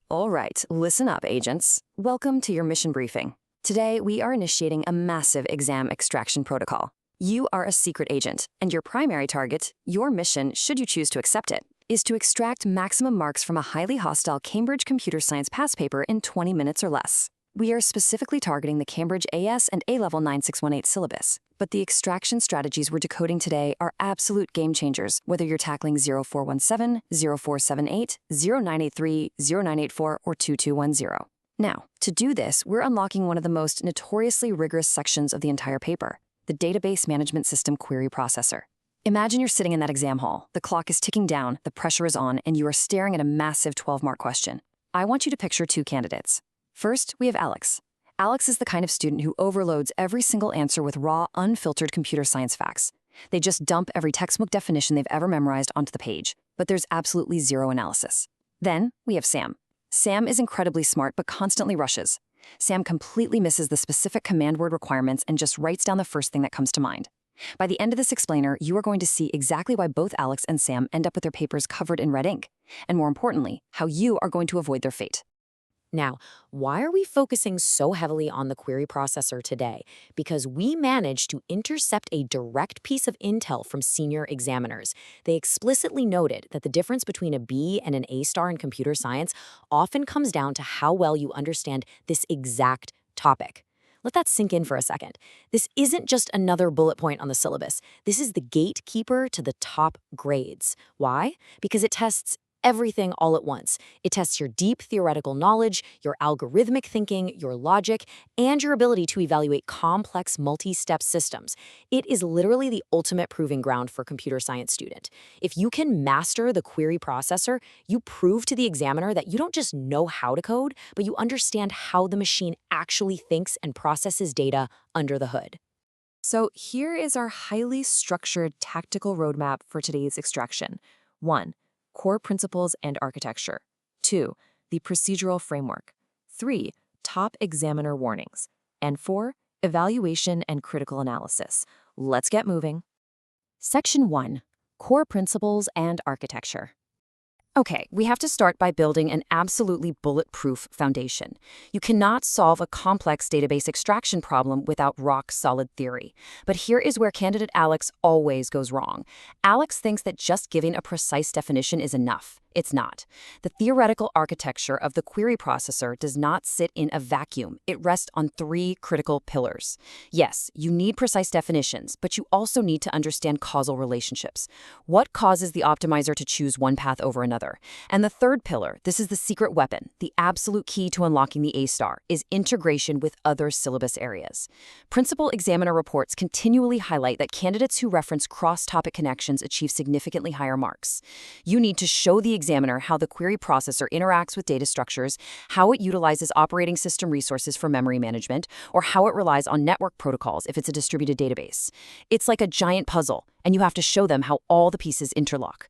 All right, listen up, agents. Welcome to your mission briefing. Today, we are initiating a massive exam extraction protocol. You are a secret agent, and your primary target, your mission, should you choose to accept it, is to extract maximum marks from a highly hostile Cambridge computer science pass paper in 20 minutes or less. We are specifically targeting the Cambridge AS and A-Level 9618 syllabus, but the extraction strategies we're decoding today are absolute game changers, whether you're tackling 0417, 0478, 0983, 0984, or 2210. Now, to do this, we're unlocking one of the most notoriously rigorous sections of the entire paper, the Database Management System Query Processor. Imagine you're sitting in that exam hall, the clock is ticking down, the pressure is on, and you are staring at a massive 12-mark question. I want you to picture two candidates. First, we have Alex. Alex is the kind of student who overloads every single answer with raw, unfiltered computer science facts. They just dump every textbook definition they've ever memorized onto the page, but there's absolutely zero analysis. Then, we have Sam. Sam is incredibly smart but constantly rushes. Sam completely misses the specific command word requirements and just writes down the first thing that comes to mind. By the end of this explainer, you are going to see exactly why both Alex and Sam end up with their papers covered in red ink, and more importantly, how you are going to avoid their fate. Now, why are we focusing so heavily on the query processor today? Because we managed to intercept a direct piece of intel from senior examiners. They explicitly noted that the difference between a B and an A star in computer science often comes down to how well you understand this exact topic. Let that sink in for a second. This isn't just another bullet point on the syllabus. This is the gatekeeper to the top grades. Why? Because it tests everything all at once. It tests your deep theoretical knowledge, your algorithmic thinking, your logic, and your ability to evaluate complex multi-step systems. It is literally the ultimate proving ground for a computer science student. If you can master the query processor, you prove to the examiner that you don't just know how to code, but you understand how the machine actually thinks and processes data under the hood. So here is our highly structured tactical roadmap for today's extraction. 1. Core principles and architecture. 2. The procedural framework. 3. Top examiner warnings. And 4. Evaluation and critical analysis. Let's get moving. Section 1. Core Principles and Architecture. Okay, we have to start by building an absolutely bulletproof foundation. You cannot solve a complex database extraction problem without rock-solid theory. But here is where candidate Alex always goes wrong. Alex thinks that just giving a precise definition is enough. It's not. The theoretical architecture of the query processor does not sit in a vacuum. It rests on 3 critical pillars. Yes, you need precise definitions, but you also need to understand causal relationships. What causes the optimizer to choose one path over another? And the third pillar, this is the secret weapon, the absolute key to unlocking the A-star, is integration with other syllabus areas. Principal examiner reports continually highlight that candidates who reference cross-topic connections achieve significantly higher marks. You need to show the examiner how the query processor interacts with data structures, how it utilizes operating system resources for memory management, or how it relies on network protocols if it's a distributed database. It's like a giant puzzle, and you have to show them how all the pieces interlock.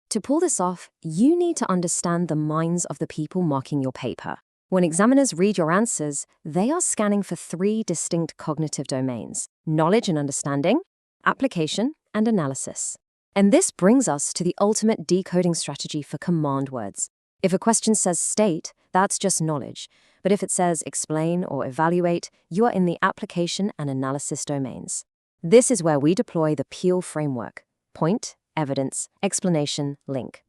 To pull this off, you need to understand the minds of the people marking your paper. When examiners read your answers, they are scanning for 3 distinct cognitive domains: knowledge and understanding, application, and analysis. And this brings us to the ultimate decoding strategy for command words. If a question says state, that's just knowledge. But if it says explain or evaluate, you are in the application and analysis domains. This is where we deploy the Peel framework: point, evidence, explanation, link.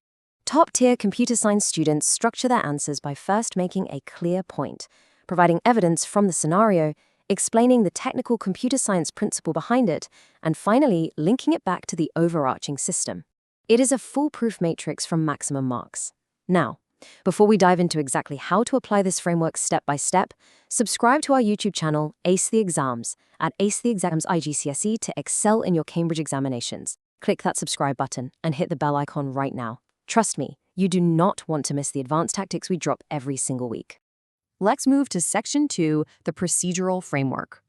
Top-tier computer science students structure their answers by first making a clear point, providing evidence from the scenario, explaining the technical computer science principle behind it, and finally linking it back to the overarching system. It is a foolproof matrix from maximum marks. Now, before we dive into exactly how to apply this framework step by step, subscribe to our YouTube channel, Ace the Exams, at Ace the Exams IGCSE to excel in your Cambridge examinations. Click that subscribe button and hit the bell icon right now. Trust me, you do not want to miss the advanced tactics we drop every single week. Let's move to Section 2, the procedural framework.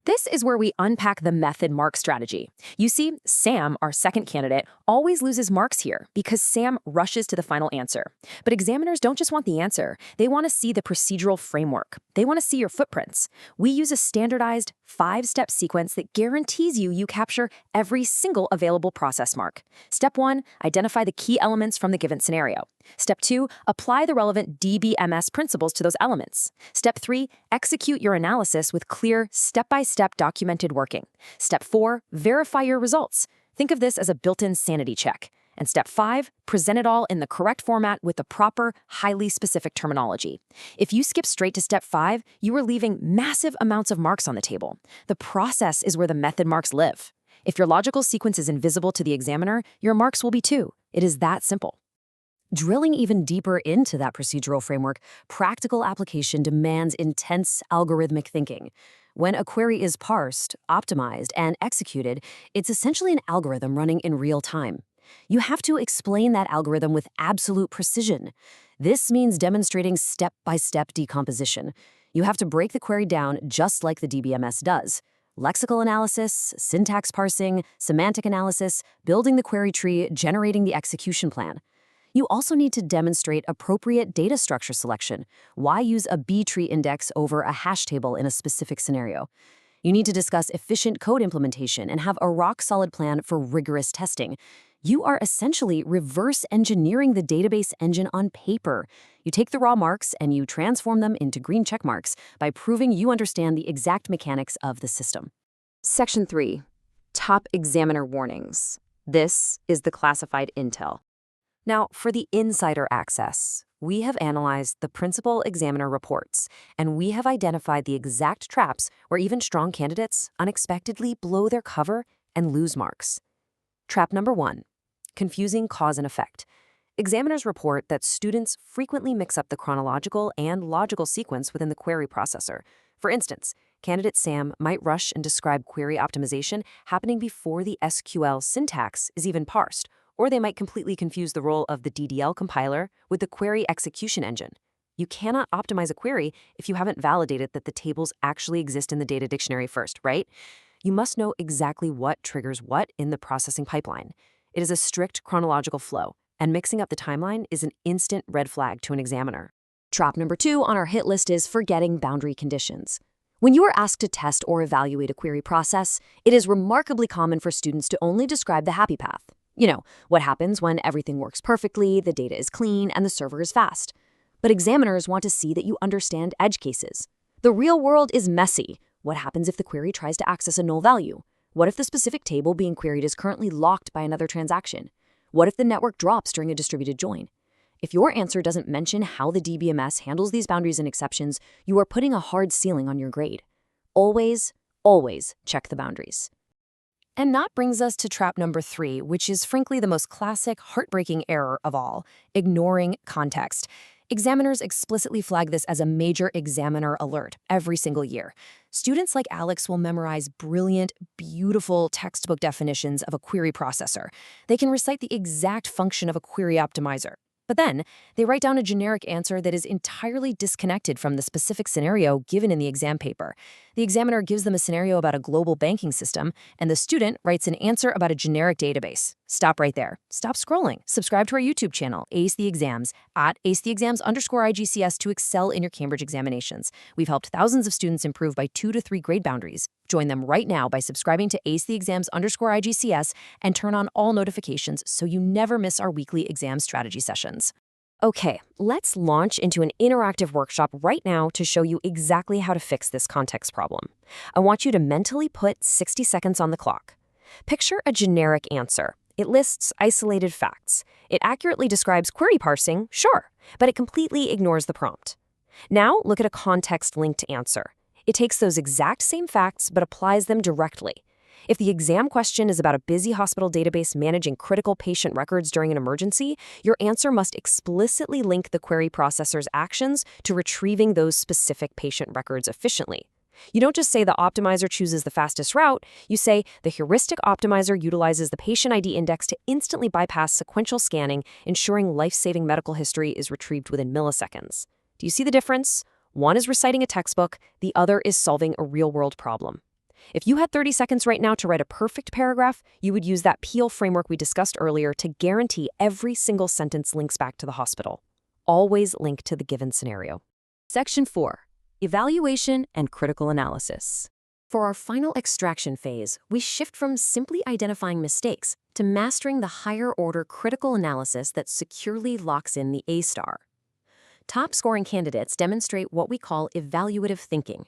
This is where we unpack the method mark strategy. You see, Sam, our second candidate, always loses marks here because Sam rushes to the final answer. But examiners don't just want the answer. They want to see the procedural framework. They want to see your footprints. We use a standardized 5-step sequence that guarantees you capture every single available process mark. Step 1, identify the key elements from the given scenario. Step 2, apply the relevant DBMS principles to those elements. Step 3, execute your analysis with clear, step-by-step documented working. Step 4, verify your results. Think of this as a built-in sanity check. And step 5, present it all in the correct format with the proper, highly specific terminology. If you skip straight to step 5, you are leaving massive amounts of marks on the table. The process is where the method marks live. If your logical sequence is invisible to the examiner, your marks will be too. It is that simple. Drilling even deeper into that procedural framework, practical application demands intense algorithmic thinking. When a query is parsed, optimized, and executed, it's essentially an algorithm running in real time. You have to explain that algorithm with absolute precision. This means demonstrating step-by-step decomposition. You have to break the query down just like the DBMS does. Lexical analysis, syntax parsing, semantic analysis, building the query tree, generating the execution plan. You also need to demonstrate appropriate data structure selection. Why use a B-tree index over a hash table in a specific scenario? You need to discuss efficient code implementation and have a rock-solid plan for rigorous testing. You are essentially reverse engineering the database engine on paper. You take the raw marks and you transform them into green check marks by proving you understand the exact mechanics of the system. Section 3. Top examiner warnings. This is the classified intel. Now, for the insider access, we have analyzed the principal examiner reports, and we have identified the exact traps where even strong candidates unexpectedly blow their cover and lose marks. Trap number 1, confusing cause and effect. Examiners report that students frequently mix up the chronological and logical sequence within the query processor. For instance, candidate Sam might rush and describe query optimization happening before the SQL syntax is even parsed, or they might completely confuse the role of the DDL compiler with the query execution engine. You cannot optimize a query if you haven't validated that the tables actually exist in the data dictionary first, right? You must know exactly what triggers what in the processing pipeline. It is a strict chronological flow, and mixing up the timeline is an instant red flag to an examiner. Trap number 2 on our hit list is forgetting boundary conditions. When you are asked to test or evaluate a query process, it is remarkably common for students to only describe the happy path. You know, what happens when everything works perfectly, the data is clean, and the server is fast. But examiners want to see that you understand edge cases. The real world is messy. What happens if the query tries to access a null value? What if the specific table being queried is currently locked by another transaction? What if the network drops during a distributed join? If your answer doesn't mention how the DBMS handles these boundaries and exceptions, you are putting a hard ceiling on your grade. Always, always check the boundaries. And that brings us to trap number 3, which is frankly the most classic, heartbreaking error of all, ignoring context. Examiners explicitly flag this as a major examiner alert every single year. Students like Alex will memorize brilliant, beautiful textbook definitions of a query processor. They can recite the exact function of a query optimizer. But then, they write down a generic answer that is entirely disconnected from the specific scenario given in the exam paper. The examiner gives them a scenario about a global banking system, and the student writes an answer about a generic database. Stop right there. Stop scrolling. Subscribe to our YouTube channel, Ace the Exams, at acetheexams_IGCS to excel in your Cambridge examinations. We've helped thousands of students improve by 2 to 3 grade boundaries. Join them right now by subscribing to acetheexams_IGCS and turn on all notifications so you never miss our weekly exam strategy sessions. Okay, let's launch into an interactive workshop right now to show you exactly how to fix this context problem. I want you to mentally put 60 seconds on the clock. Picture a generic answer. It lists isolated facts. It accurately describes query parsing, sure, but it completely ignores the prompt. Now look at a context-linked answer. It takes those exact same facts but applies them directly. If the exam question is about a busy hospital database managing critical patient records during an emergency, your answer must explicitly link the query processor's actions to retrieving those specific patient records efficiently. You don't just say the optimizer chooses the fastest route, you say the heuristic optimizer utilizes the patient ID index to instantly bypass sequential scanning, ensuring life-saving medical history is retrieved within milliseconds. Do you see the difference? One is reciting a textbook, the other is solving a real-world problem. If you had 30 seconds right now to write a perfect paragraph, you would use that Peel framework we discussed earlier to guarantee every single sentence links back to the hospital. Always link to the given scenario. Section 4. Evaluation and critical analysis. For our final extraction phase, we shift from simply identifying mistakes to mastering the higher-order critical analysis that securely locks in the A-star. Top-scoring candidates demonstrate what we call evaluative thinking.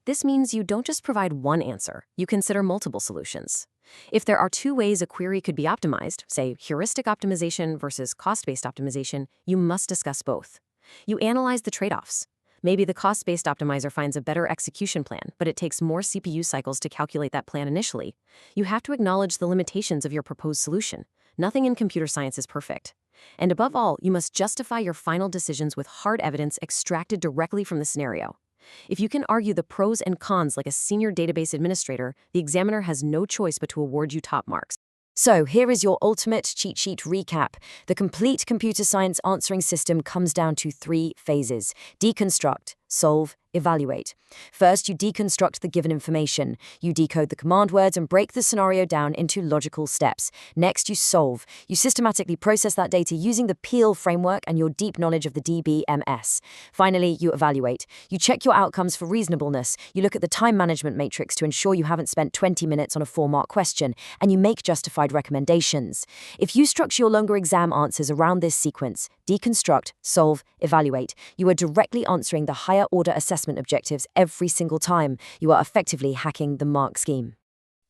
This means you don't just provide one answer, you consider multiple solutions. If there are two ways a query could be optimized, say heuristic optimization versus cost-based optimization, you must discuss both. You analyze the trade-offs. Maybe the cost-based optimizer finds a better execution plan, but it takes more CPU cycles to calculate that plan initially. You have to acknowledge the limitations of your proposed solution. Nothing in computer science is perfect. And above all, you must justify your final decisions with hard evidence extracted directly from the scenario. If you can argue the pros and cons like a senior database administrator, the examiner has no choice but to award you top marks. So here is your ultimate cheat sheet recap. The complete computer science answering system comes down to 3 phases: deconstruct, solve, evaluate. First, you deconstruct the given information. You decode the command words and break the scenario down into logical steps. Next, you solve. You systematically process that data using the Peel framework and your deep knowledge of the DBMS. Finally, you evaluate. You check your outcomes for reasonableness. You look at the time management matrix to ensure you haven't spent 20 minutes on a 4-mark question, and you make justified recommendations. If you structure your longer exam answers around this sequence, deconstruct, solve, evaluate, you are directly answering the higher order assessment objectives every single time. You are effectively hacking the mark scheme.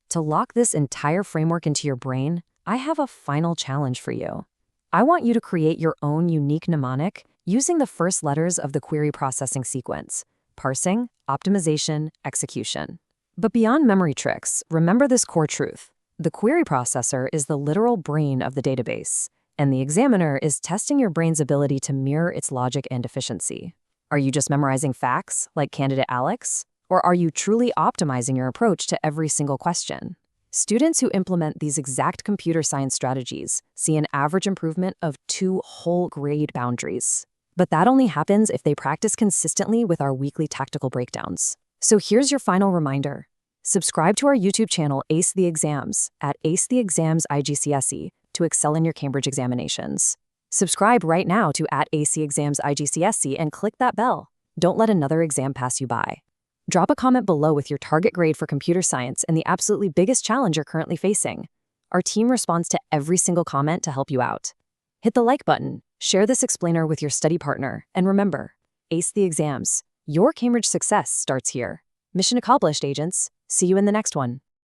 To lock this entire framework into your brain, I have a final challenge for you. I want you to create your own unique mnemonic using the first letters of the query processing sequence: parsing, optimization, execution. But beyond memory tricks, remember this core truth. The query processor is the literal brain of the database, and the examiner is testing your brain's ability to mirror its logic and efficiency. Are you just memorizing facts, like candidate Alex? Or are you truly optimizing your approach to every single question? Students who implement these exact computer science strategies see an average improvement of 2 whole grade boundaries. But that only happens if they practice consistently with our weekly tactical breakdowns. So here's your final reminder. Subscribe to our YouTube channel Ace the Exams at Ace the Exams IGCSE to excel in your Cambridge examinations. Subscribe right now to @ACExams IGCSE and click that bell. Don't let another exam pass you by. Drop a comment below with your target grade for computer science and the absolutely biggest challenge you're currently facing. Our team responds to every single comment to help you out. Hit the like button, share this explainer with your study partner, and remember, Ace the Exams. Your Cambridge success starts here. Mission accomplished, agents. See you in the next one.